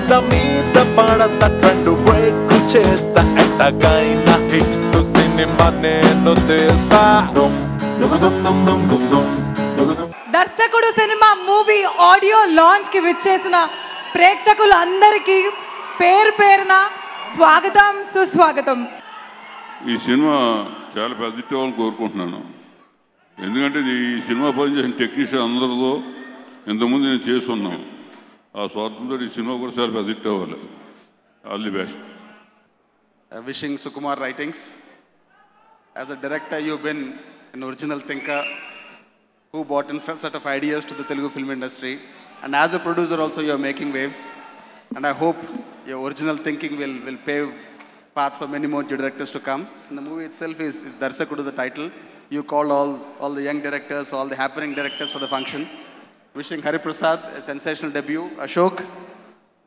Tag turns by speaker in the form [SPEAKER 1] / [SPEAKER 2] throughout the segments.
[SPEAKER 1] కింద మీద పడత trend break చేస్తా ఎట్టగైనా హిట్ సినిమా నేను తీస్తా.
[SPEAKER 2] దర్శకుడు సినిమా మూవీ ఆడియో లాంచ్ కి విచ్చేసిన ప్రేక్షకులందరికీ పేరు పేరున స్వాగతం సుస్వాగతం.
[SPEAKER 3] ఈ సినిమా చాలా పెద్ద హిట్ అవ్వాలని కోరుకుంటున్నాను. ఎందుకంటే ఈ సినిమా పనిచేసిన టెక్నీషియన్ అందరితో ఇంతకుముందు నేను చేస్తున్నాను. ఆ స్వార్థంతో ఈ సినిమా కూడా చాలా పెద్ద హిట్ అవ్వాలి. All the best.
[SPEAKER 4] Wishing Sukumar Writings. As a director, you've been an original thinker who brought in set of ideas to the Telugu film industry. And as a producer also, you're making waves. And I hope your original thinking will pave path for many more directors to come. And the movie itself is Darsakudu, the title. You called all the young directors, all the happening directors for the function. Wishing Hari Prasad a sensational debut, Ashok,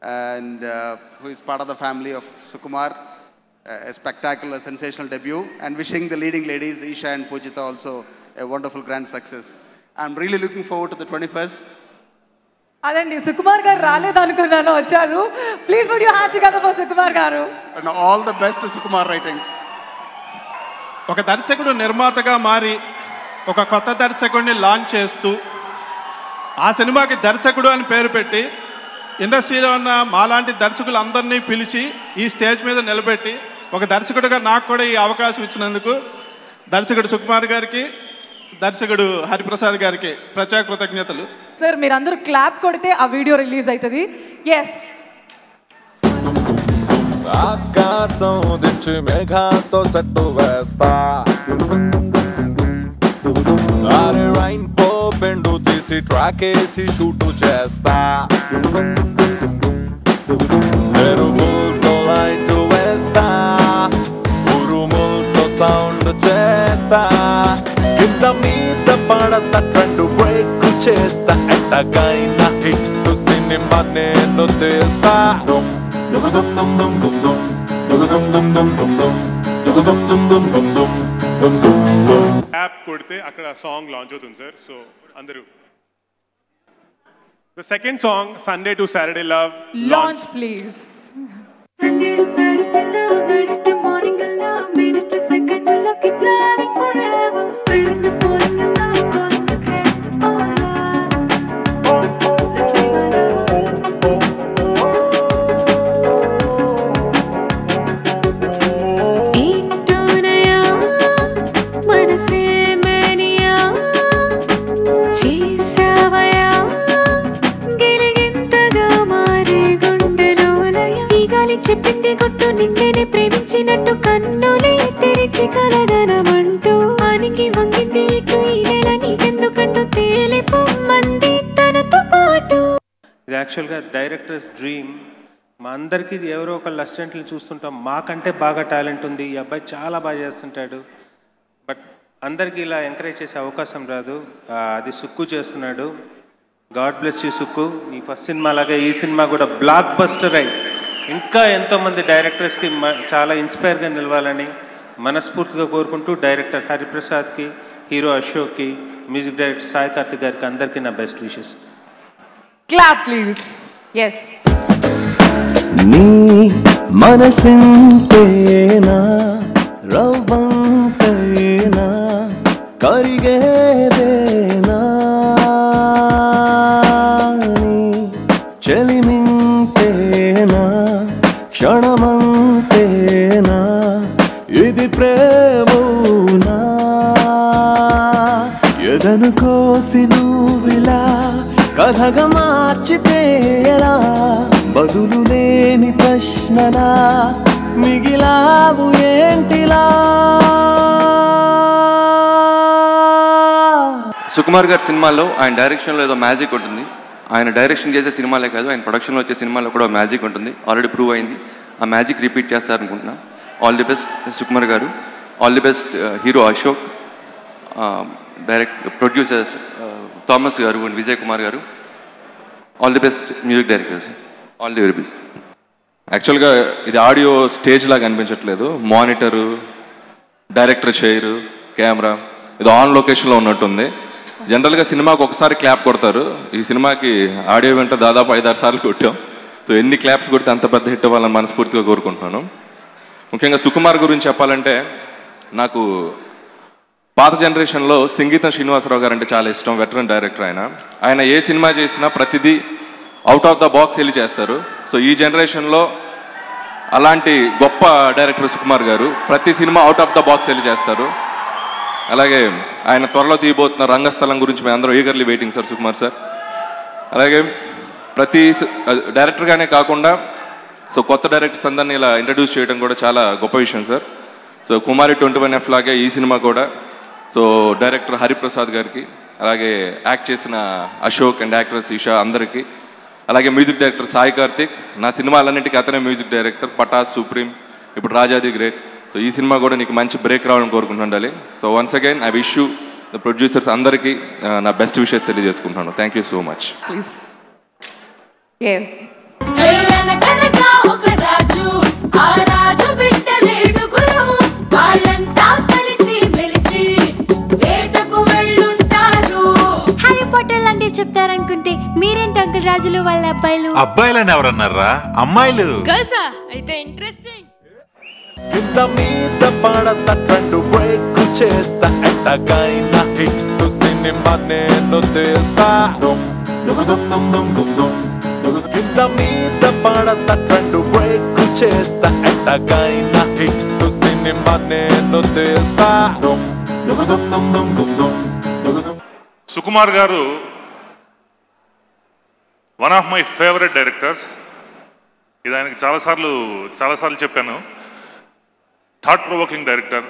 [SPEAKER 4] and who is part of the family of Sukumar, a spectacular, sensational debut. And wishing the leading ladies, Isha and Pujita, also a wonderful grand success. I'm really looking forward to the 21st.
[SPEAKER 2] అదండి, సుకుమార్ గారు రాలేదనుకున్నాను, వచ్చారు. Please put your hands together for Sukumar గారు.
[SPEAKER 4] And all the best to Sukumar Writings.
[SPEAKER 5] ఒక దర్శకుడు నిర్మాతగా మారి ఒక కొత్త దర్శకుడిని లాంచ్ చేస్తూ ఆ సినిమాకి దర్శకుడు అని పేరు పెట్టి ఇండస్ట్రీలో ఉన్న మాలాంటి దర్శకులందరినీ పిలిచి ఈ స్టేజ్ మీద నిలబెట్టి ఒక దర్శకుడిగా నాకు కూడా ఈ అవకాశం ఇచ్చినందుకు దర్శకుడు సుకుమార్ గారికి, దర్శకుడు హరిప్రసాద్ గారికి ప్రత్యేక కృతజ్ఞతలు.
[SPEAKER 2] సార్ మీరందరూ క్లాప్ కొడితే ఆ వీడియో రిలీజ్ అవుతుంది. ఎస్.
[SPEAKER 1] ఆకాశం దించి మేఘాలతో సెట్టు వేస్తా, అరే రైన్బో బెండు తీసి ట్రాక్ వేసి షూటు చేస్తా, మెరుపులతో లైట్ వేస్తా, ఉరుములతో సౌండ్ చేస్తా, కింద మీద పడత ట్రెండ్ బ్రేక్ చేస్తా ఎట్టగైనా హిట్ సినిమా నేను తీస్తా.
[SPEAKER 6] యాప్ కొడితే అక్కడ సాంగ్ లాంచ్ అవుతుంది సార్. సో అందరూ the second song Sunday to Saturday love
[SPEAKER 2] launch please.
[SPEAKER 7] Sunday to Saturday love, night to morning love, minute to second love, keep loving forever. Waiting to falling in love, calling to care, oh love. Let's make my love. Intonaya, manase mania, cheesavaya, giligintaga mari gundelolaya. Ee gali చెప్పింది గుట్టు నిన్నేనే ప్రేమించినట్టు కన్నులే తెరిచి కలగనమంటూ ఆనికి వంగింది ఇటు ఈ నెల నీకెందుకంటూ తేలిపోమ్మంది తనతో పాటు.
[SPEAKER 8] ఇది యాక్చువల్గా డైరెక్టర్స్ డ్రీమ్. మా అందరికీ ఎవరో ఒకళ్ళు అసిస్టెంట్ని చూస్తుంటాం, మాకంటే బాగా టాలెంట్ ఉంది, ఈ అబ్బాయి చాలా బాగా చేస్తుంటాడు, బట్ అందరికీ ఇలా ఎంకరేజ్ చేసే అవకాశం రాదు. అది సుక్కు చేస్తున్నాడు. God bless you Sukku. నీ ఫస్ట్ సినిమా లాగా ఈ సినిమా కూడా బ్లాక్ బస్టర్ అయి ఇంకా ఎంతోమంది డైరెక్టర్స్కి చాలా ఇన్స్పైర్గా నిలవాలని మనస్ఫూర్తిగా కోరుకుంటూ డైరెక్టర్ హరిప్రసాద్కి, హీరో అశోక్కి, మ్యూజిక్ డైరెక్టర్ సాయి కార్తిక్ గారికి అందరికీ నా best wishes.
[SPEAKER 2] Clap please. Yes.
[SPEAKER 9] నీ మనసింతేనా రవ్వంతేనా కరిగేదేనా నీ చెలిమింతేనా క్షణమంతేనా ఇది ప్రేమనా ఎదను కోసి నువ్విలా కథగా మార్చితే ఎలా బదులు లేని ప్రశ్నలా మిగిలావు ఏంటిలా.
[SPEAKER 10] సుకుమార్ గారి సినిమాలో ఆయన డైరెక్షన్లో ఏదో మ్యాజిక్ ఉంటుంది. ఆయన డైరెక్షన్ చేసే సినిమాలే కాదు, ఆయన ప్రొడక్షన్లో వచ్చే సినిమాలో కూడా మ్యాజిక్ ఉంటుంది. ఆల్రెడీ ప్రూవ్ అయింది. ఆ మ్యాజిక్ రిపీట్ చేస్తారనుకుంటున్నా. All the best Sukumar garu. All the best hero Ashok, producers Thomas garu and Vijay Kumar garu. All the best music directors. All the very best.
[SPEAKER 11] యాక్చువల్గా ఇది ఆడియో స్టేజ్ లాగా అనిపించట్లేదు. మానిటరు, డైరెక్టర్ చైరు, కెమెరా ఇది ఆన్ లొకేషన్లో ఉన్నట్టుంది. జనరల్గా సినిమాకి ఒకసారి క్లాప్ కొడతారు, ఈ సినిమాకి ఆడియో వెంట దాదాపు 5-6 సార్లు కొట్టాం. సో ఎన్ని క్లాప్స్ కొడితే అంత పెద్ద హిట్ అవ్వాలని మనస్ఫూర్తిగా కోరుకుంటున్నాను. ముఖ్యంగా సుకుమార్ గురించి చెప్పాలంటే నాకు పాత జనరేషన్లో సంగీతం శ్రీనివాసరావు గారు అంటే చాలా ఇష్టం. వెటరన్ డైరెక్టర్ ఆయన ఏ సినిమా చేసినా ప్రతిదీ అవుట్ ఆఫ్ ద బాక్స్ వెళ్ళి చేస్తారు. సో ఈ జనరేషన్లో అలాంటి గొప్ప డైరెక్టర్ సుకుమార్ గారు ప్రతి cinema out of the box వెళ్ళి చేస్తారు. అలాగే ఆయన త్వరలో తీయబోతున్న రంగస్థలం గురించి మేము అందరం eagerly waiting sir Sukumar sir. అలాగే ప్రతి డైరెక్టర్గానే కాకుండా సో కొత్త డైరెక్టర్స్ అందరినీ ఇలా ఇంట్రడ్యూస్ చేయడం కూడా చాలా గొప్ప విషయం సార్. సో కుమారి 21F లాగే ఈ సినిమా కూడా సో డైరెక్టర్ హరిప్రసాద్ గారికి, అలాగే యాక్ట్ చేసిన అశోక్ అండ్ యాక్ట్రెస్ ఈషా అందరికీ, అలాగే మ్యూజిక్ డైరెక్టర్ సాయి కార్తిక్, నా సినిమాలన్నింటికీ అతనే మ్యూజిక్ డైరెక్టర్, పటాస్, సుప్రీం, ఇప్పుడు రాజాది గ్రేట్. సో ఈ సినిమా కూడా నీకు మంచి బ్రేక్ రావాలని కోరుకుంటుండాలి. So once again I wish you the producers అందరికీ నా బెస్ట్ విషెస్ తెలియజేసుకుంటున్నాను. Thank you so much.
[SPEAKER 12] చెప్తారనుకుంటే మీరేంటి అంకుల్ రాజులు వాళ్ళ
[SPEAKER 13] అబ్బాయిలని ఎవరన్నారా? అమ్మాయిలు
[SPEAKER 12] గర్ల్సా అయితే ఇంట్రెస్టింగ్.
[SPEAKER 1] కింద మీద పడత ట్రెండ్ బ్రేక్ చేస్తా ఎట్టగైనా హిట్ సినిమా నేను తీస్తా. కింద మీద పడత ట్రెండ్ బ్రేక్ చేస్తా ఎట్టగైనా హిట్ సినిమా నేను తీస్తా.
[SPEAKER 14] సుకుమార్ గారు one of my favourite directors. ఇది ఆయనకి చాలాసార్లు చెప్పాను. Thought provoking director.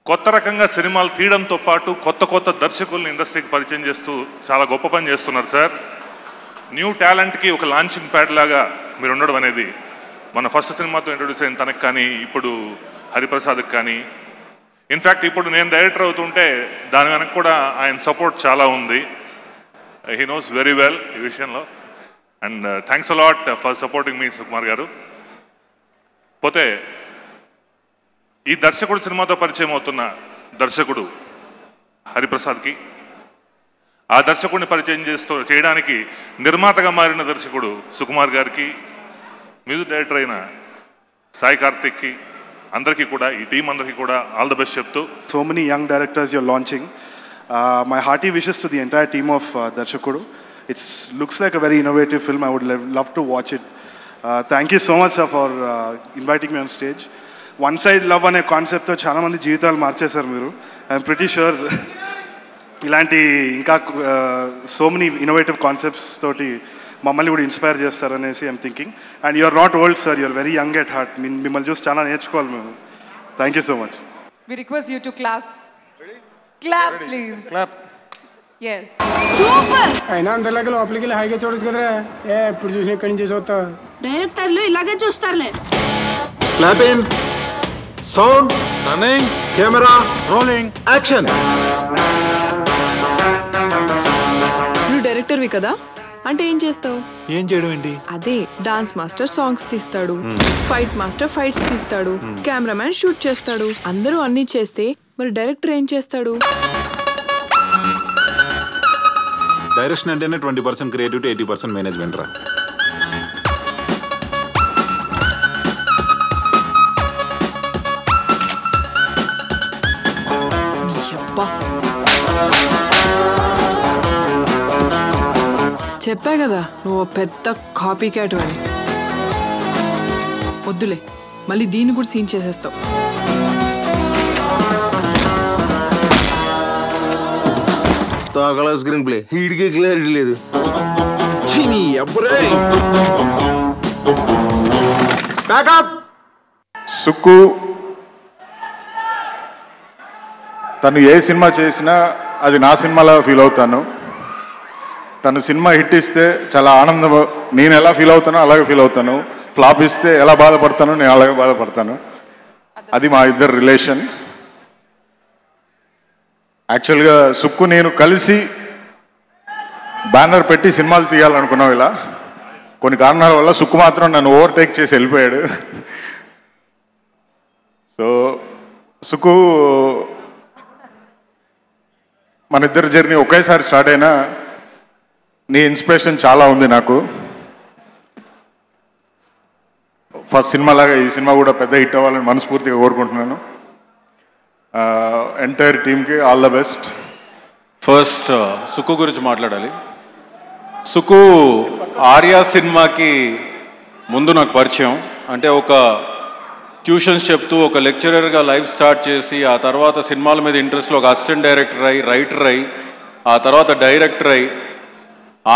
[SPEAKER 14] కొత్త రకంగా సినిమాలు తీయడంతో పాటు కొత్త దర్శకుల్ని ఇండస్ట్రీకి పరిచయం చేస్తూ చాలా గొప్ప పని చేస్తున్నారు సార్. న్యూ టాలెంట్కి ఒక లాంచింగ్ ప్యాడ్ లాగా మీరు ఉండడం అనేది మన ఫస్ట్ సినిమాతో ఇంట్రొడ్యూస్ అయిన తనకు కానీ, ఇప్పుడు హరిప్రసాద్కి కానీ, ఇన్ఫ్యాక్ట్ ఇప్పుడు నేను డైరెక్టర్ అవుతుంటే దాని వెనక కూడా ఆయన సపోర్ట్ చాలా ఉంది. హీ నోస్ వెరీ వెల్ ఈ విషయంలో. And thanks a lot for supporting me Sukumar garu. పోతే ఈ దర్శకుడు సినిమాతో పరిచయం అవుతున్న దర్శకుడు హరిప్రసాద్కి, ఆ దర్శకుడిని పరిచయం చేయడానికి నిర్మాతగా మారిన దర్శకుడు సుకుమార్ గారికి, మ్యూజిక్ డైరెక్టర్ అయిన సాయి కార్తిక్కి, అందరికీ కూడా ఈ టీం అందరికీ కూడా ఆల్ ద బెస్ట్ చెప్తూ.
[SPEAKER 15] So many young directors your launching. My hearty wishes to the entire team of దర్శకుడు. It's looks like a very innovative film. I would love to watch it. Thank you so much sir for inviting me on stage. One side love అనే కాన్సెప్ట్తో చాలామంది జీవితాలు మార్చేశారు మీరు. I'm pretty sure ఇలాంటి ఇంకా so many innovative concepts తోటి మమ్మల్ని కూడా ఇన్స్పైర్ చేస్తారనేసి I'm thinking. And you're not old sir, you're very young at heart. మిమ్మల్ని చూసి చాలా నేర్చుకోవాలి మేము. Thank you so much.
[SPEAKER 2] We request you to clap. Clap, please.
[SPEAKER 15] Clap.
[SPEAKER 2] Yes.
[SPEAKER 16] Super. అయినా అందరిలాగా లోపలికి వెళ్ళి హాయిగా చూడొచ్చు కదరా. ఎప్పుడు చూసినా ఇక్కడి నుంచి చూస్తా. డైరెక్టర్లు ఇలాగే చూస్తారులే.
[SPEAKER 13] Clap in, sound, running, camera, rolling, action.
[SPEAKER 17] నువ్వు డైరెక్టర్వి కదా, అంటే ఏం చేస్తావు?
[SPEAKER 13] ఏం చేయడం ఏంటి?
[SPEAKER 17] అదే డాన్స్ మాస్టర్ సాంగ్స్ తీస్తాడు, ఫైట్ మాస్టర్ ఫైట్స్ తీస్తాడు, కెమెరామ్యాన్ షూట్ చేస్తాడు. అందరూ అన్ని చేస్తే మరి డైరెక్టర్ ఏం చేస్తాడు?
[SPEAKER 13] డైరెక్షన్ అంటేనే 20% క్రియేటివిటీ, 80% మేనేజ్మెంట్ రా.
[SPEAKER 17] చెప్పా కదా నువ్వు పెద్ద కాపీ క్యాట్ అని. వద్దులే, మళ్ళీ దీన్ని కూడా సీన్ చేసేస్తావు.
[SPEAKER 13] స్క్రీన్ ప్లే హీడ్కే క్లారిటీ లేదు.
[SPEAKER 18] సుక్కు తను ఏ సినిమా చేసినా అది నా సినిమాలా ఫీల్ అవుతాను. తను సినిమా హిట్ ఇస్తే చాలా ఆనందం, నేను ఎలా ఫీల్ అవుతానో అలాగే ఫీల్ అవుతాను. ఫ్లాప్ ఇస్తే ఎలా బాధపడతానో నేను అలాగే బాధపడతాను. అది మా ఇద్దరు రిలేషన్. యాక్చువల్గా సుక్కు నేను కలిసి బ్యానర్ పెట్టి సినిమాలు తీయాలనుకున్నాం. ఇలా కొన్ని కారణాల వల్ల సుక్కు మాత్రం నన్ను ఓవర్టేక్ చేసి వెళ్ళిపోయాడు. సో సుక్కు మన ఇద్దరి జర్నీ ఒకేసారి స్టార్ట్ అయినా నీ ఇన్స్పిరేషన్ చాలా ఉంది నాకు. ఫస్ట్ సినిమా లాగా ఈ సినిమా కూడా పెద్ద హిట్ అవ్వాలని మనస్ఫూర్తిగా కోరుకుంటున్నాను. ఎంటైర్ టీమ్కి all the best.
[SPEAKER 19] First Sukku గురించి మాట్లాడాలి. సుక్కు ఆర్యా సినిమాకి ముందు నాకు పరిచయం. అంటే ఒక ట్యూషన్స్ చెప్తూ ఒక లెక్చరర్గా లైఫ్ స్టార్ట్ చేసి ఆ తర్వాత సినిమాల మీద ఇంట్రెస్ట్లో ఒక అసిస్టెంట్ డైరెక్టర్ అయ్యి, రైటర్ అయ్యి, ఆ తర్వాత డైరెక్టర్ అయ్యి,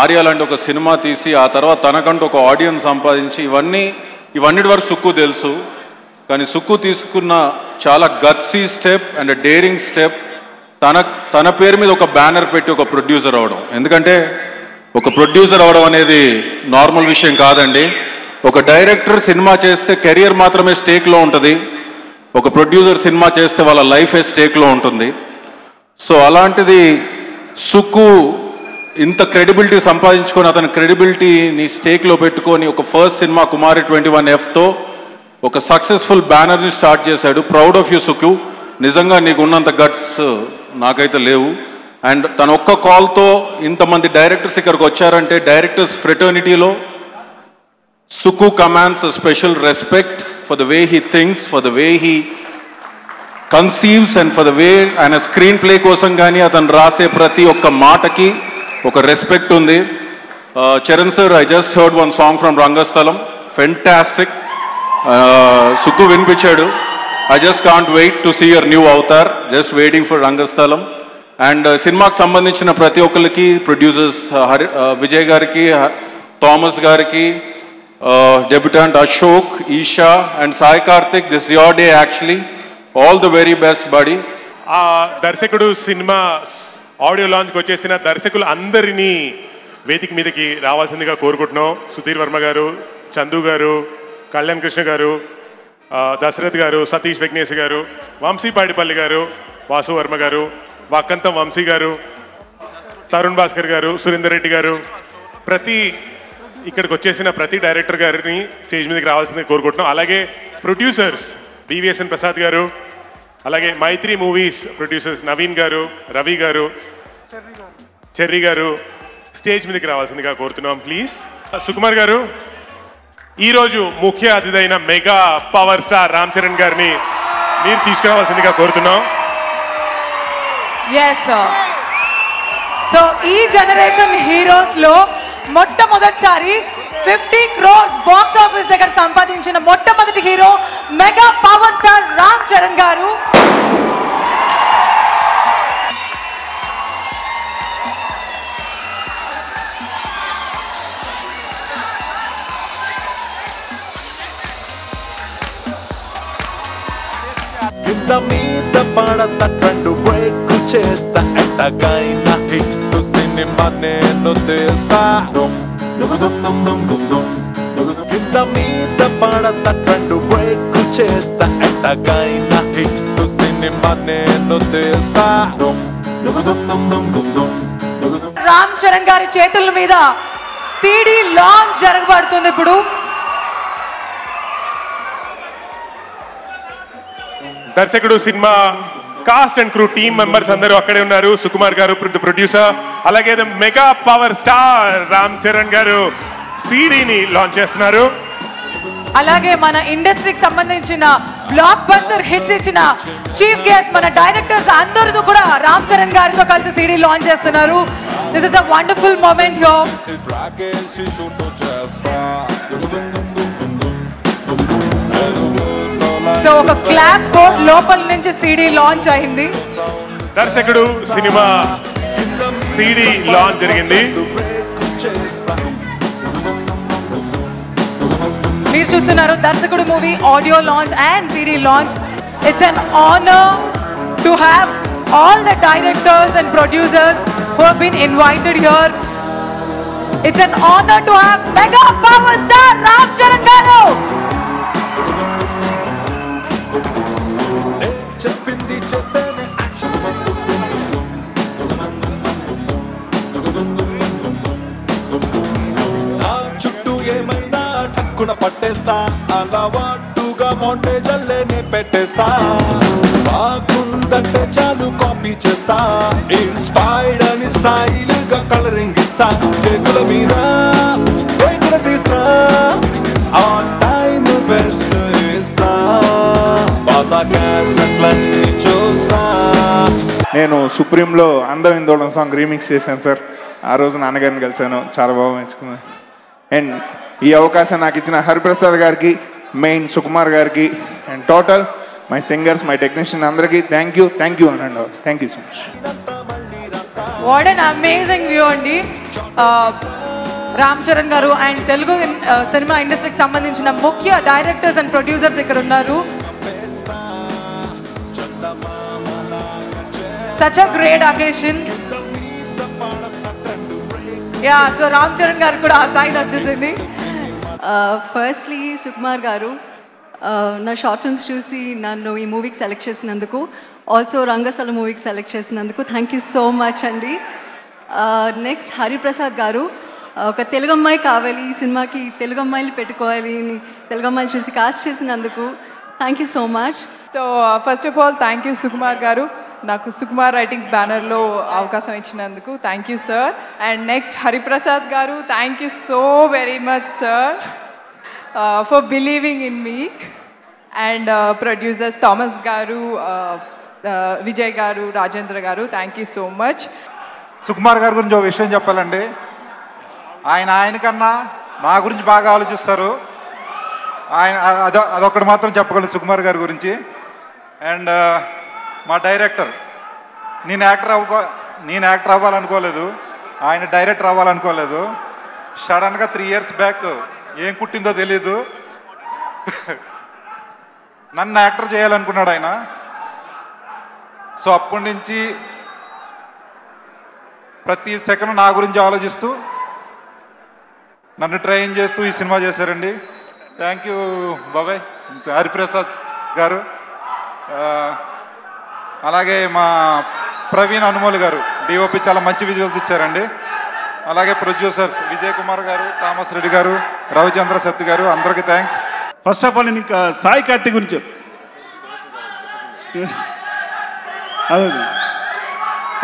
[SPEAKER 19] ఆర్యా లాంటి ఒక సినిమా తీసి ఆ తర్వాత తనకంటూ ఒక ఆడియన్స్ సంపాదించి ఇవన్నిటి వరకు సుక్కు తెలుసు. కానీ సుక్కు తీసుకున్న చాలా gutsy step and daring step తన పేరు మీద ఒక బ్యానర్ పెట్టి ఒక ప్రొడ్యూసర్ అవడం. ఎందుకంటే ఒక ప్రొడ్యూసర్ అవడం అనేది నార్మల్ విషయం కాదండి. ఒక డైరెక్టర్ సినిమా చేస్తే కెరియర్ మాత్రమే స్టేక్లో ఉంటుంది, ఒక ప్రొడ్యూసర్ సినిమా చేస్తే వాళ్ళ లైఫే స్టేక్లో ఉంటుంది. సో అలాంటిది సుక్కు ఇంత క్రెడిబిలిటీ సంపాదించుకొని అతని క్రెడిబిలిటీని స్టేక్లో పెట్టుకొని ఒక ఫస్ట్ సినిమా కుమారి 21Fతో ఒక సక్సెస్ఫుల్ బ్యానర్ని స్టార్ట్ చేశాడు. Proud of you Sukku. నిజంగా నీకు ఉన్నంత గట్స్ నాకైతే లేవు. అండ్ తన ఒక్క కాల్తో ఇంతమంది డైరెక్టర్స్ ఇక్కడికి వచ్చారంటే డైరెక్టర్స్ ఫ్రెటర్నిటీలో Sukku commands special respect for the way he thinks, for the way he conceives and for the way ఆయన స్క్రీన్ ప్లే కోసం కానీ అతను రాసే ప్రతి ఒక్క మాటకి ఒక రెస్పెక్ట్ ఉంది. Charan sir, I just heard one song from Rangasthalam, fantastic. Sukku వినిపించాడు. I just can't wait to see your new avatar, just waiting for Rangasthalam. And సినిమాకి సంబంధించిన ప్రతి ఒక్కరికి, ప్రొడ్యూసర్స్ విజయ్ గారికి, థామస్ గారికి, debutant Ashok, Esha and Sai Karthik, this your day actually. All the very best buddy.
[SPEAKER 6] ఆ దర్శకుడు cinema audio లాంచ్కి వచ్చేసిన దర్శకులు అందరినీ వేదిక మీదకి రావాల్సిందిగా కోరుకుంటున్నాం. సుధీర్ వర్మ గారు, చందు గారు, కళ్యాణ్ కృష్ణ గారు, దశరథ్ గారు, సతీష్ విఘ్నేష్ గారు, వంశీపాడిపల్లి గారు, వాసు వర్మ గారు, వాకంతం వంశీ గారు, తరుణ్ భాస్కర్ గారు, సురేందర్ రెడ్డి గారు, ఇక్కడికి వచ్చేసిన ప్రతి డైరెక్టర్ గారిని స్టేజ్ మీదకి రావాల్సిందిగా కోరుకుంటున్నాం. అలాగే ప్రొడ్యూసర్స్ BVSN ప్రసాద్ గారు, అలాగే మైత్రి మూవీస్ ప్రొడ్యూసర్స్ నవీన్ గారు, రవి గారు, చెర్రీ గారు స్టేజ్ మీదకి రావాల్సిందిగా కోరుతున్నాం ప్లీజ్. సుకుమార్ గారు, ఈరోజు ముఖ్య అతిథైన mega power star Ram Charan గారిని మీరు తీసుకురావాల్సిందిగా కోరుతున్నాం.
[SPEAKER 2] సో ఈ జనరేషన్ హీరోస్ లో మొట్టమొదటిసారి 50 crores బాక్స్ ఆఫీస్ దగ్గర సంపాదించిన మొట్టమొదటి hero mega power star Ram Charan గారు.
[SPEAKER 1] కింద మీద పడత ట్రెండ్ బ్రేక్ చేస్తా, ఎట్టగైనా హిట్ సినిమా నేను తీస్తా. కింద మీద పడత ట్రెండ్ బ్రేక్ చేస్తా, ఎట్టగైనా హిట్ సినిమా నేను తీస్తా.
[SPEAKER 2] రామ్ చరణ్ గారి చేతుల మీద CD లాంచ్ జరగబడుతుంది ఇప్పుడు.
[SPEAKER 6] దర్శకుడు, సినిమా cast and crew team members అందరూ అక్కడే ఉన్నారు. సుకుమార్ గారు ప్రొడ్యూసర్, అలాగే mega power star Ram Charan గారు CDని లాంచ్ చేస్తున్నారు.
[SPEAKER 2] అలాగే మన ఇండస్ట్రీకి సంబంధించిన బ్లాక్ బస్టర్ హిట్స్ ఇచ్చిన చీఫ్ గెస్ట్ మన డైరెక్టర్స్ అందరూ కూడా రామ్ చరణ్ గారితో కలిసి CD లాంచ్ చేస్తున్నారు. This is a wonderful moment here. So ఒక క్లాస్ కోడ్ లోపల నుంచి CD లాంచ్ అయింది.
[SPEAKER 6] దర్శకుడు సినిమా CD లాంచ్ జరిగింది.
[SPEAKER 2] మీరు చూస్తున్నారు దర్శకుడు movie audio launch and CD launch. It's an honor to have all the directors and producers who have been invited here. It's an honor to have mega power star Ram Charan garu.
[SPEAKER 1] చెప్పింది చేస్తేనే action, నా చుట్టూ ఏమైనా టక్కున పట్టేస్తా, అలవాటుగా మోంటేజల్లేనే పెట్టేస్తా. బాగుందంటే చాలు కాపీ చేస్తా, ఇన్స్పైర్డ్ అని స్టైల్ గా కలరింగ్ ఇస్తా. చేతుల మీద తీస్తా, ఆన్ టైం బెస్ట్
[SPEAKER 20] సుప్రీంలో అందం ఇందోళం సాంగ్ రీమిక్స్ చేశాను సార్. ఆ రోజు నాన్నగారిని కలిశాను, చాలా బాగా మెచ్చుకున్నాను. అండ్ ఈ అవకాశం నాకు ఇచ్చిన హరిప్రసాద్ గారికి, మెయిన్ సుకుమార్ గారికి, and total my singers, my technician అందరికీ thank you and all. Thank you so much.
[SPEAKER 2] What an amazing view అండి. రామ్ చరణ్ గారు అండ్ తెలుగు సినిమా ఇండస్ట్రీకి సంబంధించిన ముఖ్య డైరెక్టర్స్ అండ్ ప్రొడ్యూసర్స్ ఇక్కడ ఉన్నారు. Such a great occasion. Yeah, so Ram Charan గారు కూడా ఆ సైడ్ వచ్చేసింది.
[SPEAKER 21] ఫస్ట్లీ సుకుమార్ గారు నా షార్ట్ ఫిల్మ్స్ చూసి నన్ను ఈ మూవీకి సెలెక్ట్ చేసినందుకు, ఆల్సో రంగస్థల మూవీకి సెలెక్ట్ చేసినందుకు థ్యాంక్ యూ సో మచ్ అండి. నెక్స్ట్ హరిప్రసాద్ గారు, ఒక తెలుగు అమ్మాయి కావాలి ఈ సినిమాకి, తెలుగు అమ్మాయిలు పెట్టుకోవాలి, తెలుగు అమ్మాయిలు చూసి కాస్ట్ చేసినందుకు thank you so much.
[SPEAKER 17] So first of all thank you Sukumar garu, నాకు సుకుమార్ రైటింగ్స్ బ్యానర్లో అవకాశం ఇచ్చినందుకు thank you sir. And next Hariprasad garu, thank you so very much sir for believing in me. And producers Thomas garu, Vijay garu, Rajendra garu, thank you so much.
[SPEAKER 22] Sukumar గారి గురించి ఒక విషయం చెప్పాలండి. ఆయనకన్నా నా గురించి బాగా ఆలోచిస్తారు. అదొక్కటి మాత్రం చెప్పగలను సుకుమార్ గారి గురించి. అండ్ మా డైరెక్టర్, నేను యాక్టర్ అవ్వాలనుకోలేదు, ఆయన డైరెక్టర్ అవ్వాలనుకోలేదు. సడన్గా 3 years బ్యాక్ ఏం కుట్టిందో తెలీదు, నన్ను యాక్టర్ చేయాలనుకున్నాడు ఆయన. సో అప్పటి నుంచి ప్రతి సెకండ్ నా గురించి ఆలోచిస్తూ నన్ను ట్రైన్ చేస్తూ ఈ సినిమా చేశారండి. థ్యాంక్ యూ బాబాయ్ హరిప్రసాద్ గారు. అలాగే మా ప్రవీణ్ అనుమోల్ గారు డిఓపి చాలా మంచి విజువల్స్ ఇచ్చారండి. అలాగే ప్రొడ్యూసర్స్ విజయ్ కుమార్ గారు, థామస్ రెడ్డి గారు, రవిచంద్ర సత్తి గారు, అందరికీ థ్యాంక్స్.
[SPEAKER 5] ఫస్ట్ ఆఫ్ ఆల్ నేను ఇంకా సాయి కార్తిక్ గురించి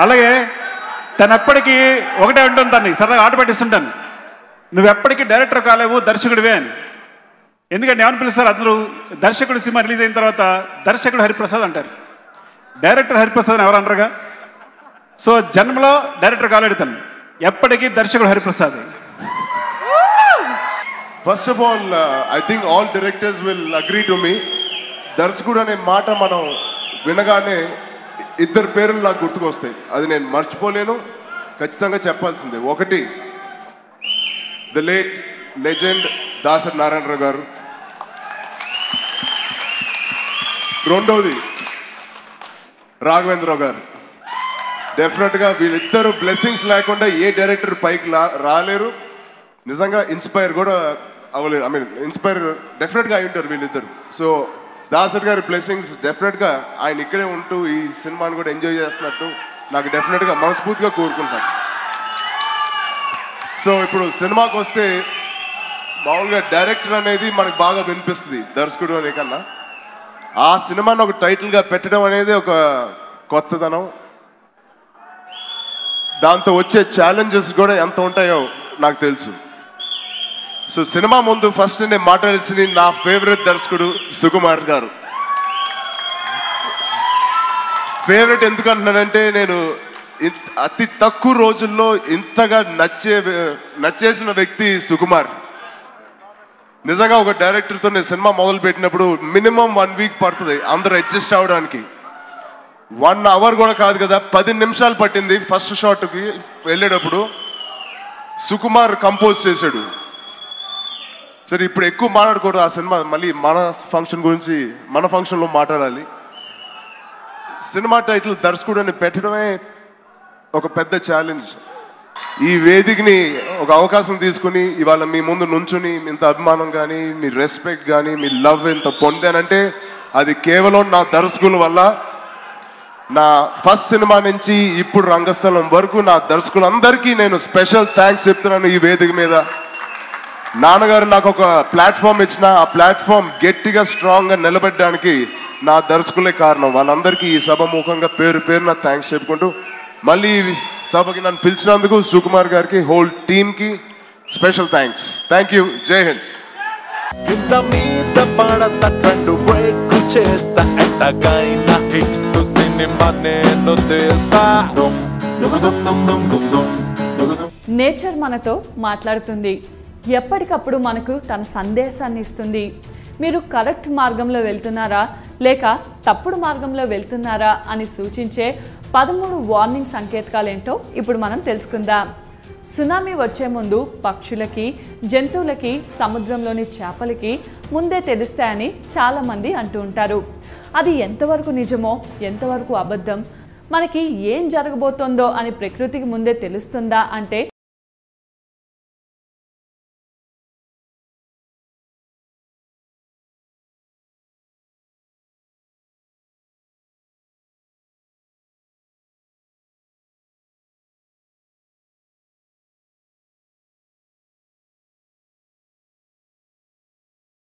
[SPEAKER 5] అలాగే తను ఎప్పటికీ ఒకటే ఉంటుంది, తను సరదాగా ఆట పట్టిస్తుంటాను, నువ్వు ఎప్పటికీ డైరెక్టర్ కాలేవు దర్శకుడివే అని. ఎందుకంటే ఏమని పిలుస్తారు అందరూ, దర్శకుడు సినిమా రిలీజ్ అయిన తర్వాత దర్శకుడు హరిప్రసాద్ అంటారు, డైరెక్టర్ హరిప్రసాద్ అని ఎవరు అనరుగా. సో జన్మలో డైరెక్టర్ కాలేడు, తను ఎప్పటికీ దర్శకుడు Hariprasad.
[SPEAKER 23] First of all I think all directors will agree to me. దర్శకుడు అనే మాట మనం వినగానే ఇద్దరు పేర్లు నాకు గుర్తుకొస్తాయి, అది నేను మర్చిపోలేను, ఖచ్చితంగా చెప్పాల్సిందే. ఒకటి the late legend Dasari Narayana Rao గారు, రెండవది రాఘవేంద్రరావు గారు. డెఫినెట్గా వీళ్ళిద్దరు బ్లెస్సింగ్స్ లేకుండా ఏ డైరెక్టర్ పైకి రాలేరు, నిజంగా ఇన్స్పైర్ కూడా అవ్వలేరు. ఐ మీన్ ఇన్స్పైర్ డెఫినెట్గా అయి ఉంటారు వీళ్ళిద్దరు. సో దాసరి గారి బ్లెస్సింగ్స్ డెఫినెట్గా ఆయన ఇక్కడే ఉంటూ ఈ సినిమాని కూడా ఎంజాయ్ చేస్తున్నట్టు నాకు డెఫినెట్గా మనస్ఫూర్తిగా కోరుకుంటాను. సో ఇప్పుడు సినిమాకి వస్తే మామూలుగా డైరెక్టర్ అనేది మనకు బాగా వినిపిస్తుంది దర్శకుడు అనే కన్నా, ఆ సినిమాని ఒక టైటిల్గా పెట్టడం అనేది ఒక కొత్తదనం. దాంతో వచ్చే ఛాలెంజెస్ కూడా ఎంత ఉంటాయో నాకు తెలుసు. సో సినిమా ముందు ఫస్ట్ నేను మాట్లాడాల్సింది నా ఫేవరెట్ దర్శకుడు సుకుమార్ గారు. ఫేవరెట్ ఎందుకంటున్నానంటే నేను అతి తక్కువ రోజుల్లో ఇంతగా నచ్చేసిన వ్యక్తి సుకుమార్. నిజంగా ఒక డైరెక్టర్తో నేను సినిమా మొదలు పెట్టినప్పుడు మినిమం 1 week పడుతుంది అందరూ అడ్జస్ట్ అవ్వడానికి. 1 hour కూడా కాదు కదా, 10 నిమిషాలు పట్టింది ఫస్ట్ షాట్కి వెళ్ళేటప్పుడు. సుకుమార్ కంపోజ్ చేశాడు. సరే ఇప్పుడు ఎక్కువ మాట్లాడకూడదు ఆ సినిమా, మళ్ళీ మన ఫంక్షన్ గురించి మన ఫంక్షన్లో మాట్లాడాలి. సినిమా టైటిల్ దర్శకుడు అని పెట్టడమే ఒక పెద్ద ఛాలెంజ్. ఈ వేదికని ఒక అవకాశం తీసుకుని ఇవాళ మీ ముందు నుంచుని ఇంత అభిమానం కానీ, మీ రెస్పెక్ట్ కానీ, మీ లవ్ ఇంత పొందానంటే అది కేవలం నా దర్శకుల వల్ల. నా ఫస్ట్ సినిమా నుంచి ఇప్పుడు రంగస్థలం వరకు నా దర్శకులందరికీ నేను స్పెషల్ థ్యాంక్స్ చెప్తున్నాను ఈ వేదిక మీద. నాన్నగారు నాకు ఒక ప్లాట్ఫామ్ ఇచ్చిన, ఆ ప్లాట్ఫామ్ గట్టిగా స్ట్రాంగ్గా నిలబెట్టడానికి నా దర్శకులే కారణం. వాళ్ళందరికీ ఈ సభ ముఖంగా పేరు పేరున థ్యాంక్స్ చెప్పుకుంటూ మళ్ళీ ఈ సభకి నన్ను పిలిచినందుకు సుకుమార్ గారికి, హోల్ టీమ్కి స్పెషల్ థ్యాంక్స్. Thank you. జై హింద్.
[SPEAKER 1] కింద మీద పడత ట్రెండ్ బ్రేక్ చేస్తా ఎట్టకైనా హిట్ సినిమా నేను తీస్తా.
[SPEAKER 3] నేచర్ మనతో మాట్లాడుతుంది, ఎప్పటికప్పుడు మనకు తన సందేశాన్ని ఇస్తుంది. మీరు కరెక్ట్ మార్గంలో వెళ్తున్నారా లేక తప్పుడు మార్గంలో వెళ్తున్నారా అని సూచించే 13 వార్నింగ్ సంకేతాలేంటో ఇప్పుడు మనం తెలుసుకుందాం. సునామీ వచ్చే ముందు పక్షులకి, జంతువులకి, సముద్రంలోని చేపలకి ముందే తెలుస్తాయని చాలామంది అంటూ ఉంటారు. అది ఎంతవరకు నిజమో ఎంతవరకు అబద్ధం, మనకి ఏం జరగబోతోందో అని ప్రకృతికి ముందే తెలుస్తుందా అంటే